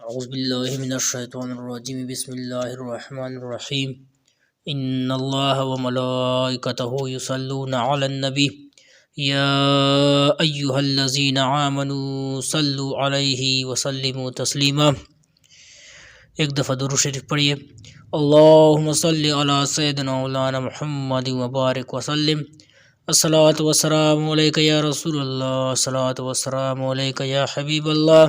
اعوذ باللہ من الشیطان الرجیم بسم اللہ الرحمن الرحیم ان اللہ وملائکتہ یصلون علی النبی یا ایہا الذین آمنوا صلوا علیہ وسلموا تسلیما۔ ایک دفعہ درود شریف پڑھیے۔ اللہم صلی علی سیدنا مولانا محمد وبارک وسلم۔ الصلاۃ والسلام علیک یا رسول اللہ، الصلاۃ والسلام علیک یا حبیب اللہ،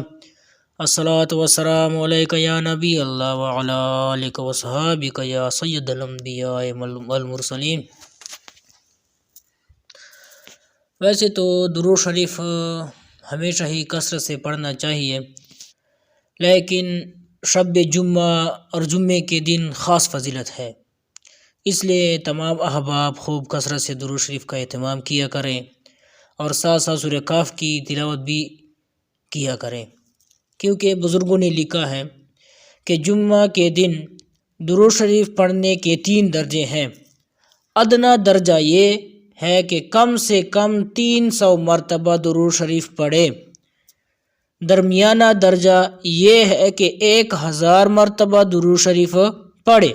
الصلاۃ والسلام علیک یا نبی اللہ وعلی آلک وصحابک یا سید الانبیاء والمرسلین۔ ویسے تو درود شریف ہمیشہ ہی کثرت سے پڑھنا چاہیے، لیکن شب جمعہ اور جمعے کے دن خاص فضیلت ہے، اس لیے تمام احباب خوب کثرت سے درود شریف کا اہتمام کیا کریں اور ساتھ ساتھ سورہ کاف کی تلاوت بھی کیا کریں، کیونکہ بزرگوں نے لکھا ہے کہ جمعہ کے دن درود شریف پڑھنے کے 3 درجے ہیں۔ ادنا درجہ یہ ہے کہ کم سے کم 300 مرتبہ درود شریف پڑھے، درمیانہ درجہ یہ ہے کہ 1000 مرتبہ درود شریف پڑھے،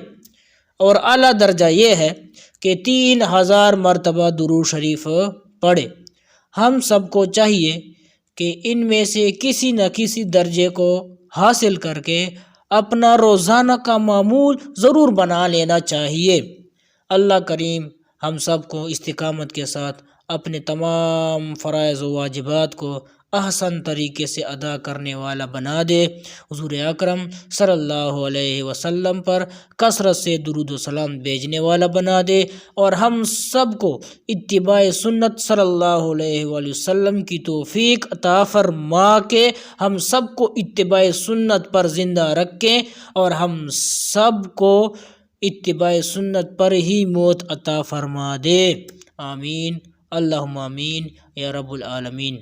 اور اعلیٰ درجہ یہ ہے کہ 3000 مرتبہ درود شریف پڑھے۔ ہم سب کو چاہیے کہ ان میں سے کسی نہ کسی درجے کو حاصل کر کے اپنا روزانہ کا معمول ضرور بنا لینا چاہیے۔ اللہ کریم ہم سب کو استقامت کے ساتھ اپنے تمام فرائض و واجبات کو احسن طریقے سے ادا کرنے والا بنا دے، حضور اکرم صلی اللہ علیہ وسلم پر کثرت سے درود و سلام بھیجنے والا بنا دے، اور ہم سب کو اتباع سنت صلی اللہ علیہ وآلہ وسلم کی توفیق عطا فرما کے ہم سب کو اتباع سنت پر زندہ رکھیں، اور ہم سب کو اتباع سنت پر ہی موت عطا فرما دے۔ آمین، اللہم آمین یا رب العالمین۔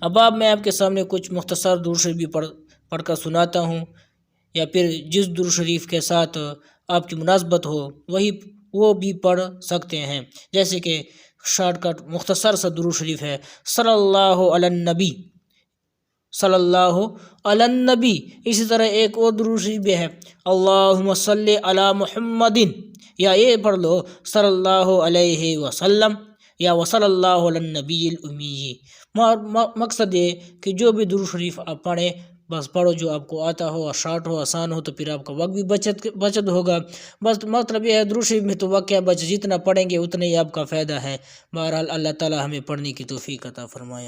اب میں آپ کے سامنے کچھ مختصر درود شریف بھی پڑھ کر سناتا ہوں، یا پھر جس درود شریف کے ساتھ آپ کی مناسبت ہو وہ بھی پڑھ سکتے ہیں، جیسے کہ شارٹ کٹ مختصر سا درود شریف ہے صلی اللہ علی النبی، صلی اللہ علی النبی۔ اسی طرح ایک اور درود شریف بھی ہے اللہم صلی علی محمد، یا یہ پڑھ لو صلی اللہ علیہ وسلم یا وصلی اللہ علی النبی الامی۔ مقصد یہ کہ جو بھی درود شریف آپ پڑھیں بس پڑھو جو آپ کو آتا ہو، اور شارٹ ہو، آسان ہو، تو پھر آپ کا وقت بھی بچت ہوگا۔ بس مطلب یہ ہے درود شریف میں تو وقت کیا بچے، جتنا پڑھیں گے اتنا ہی آپ کا فائدہ ہے۔ بہرحال اللہ تعالی ہمیں پڑھنے کی توفیق عطا فرمائے۔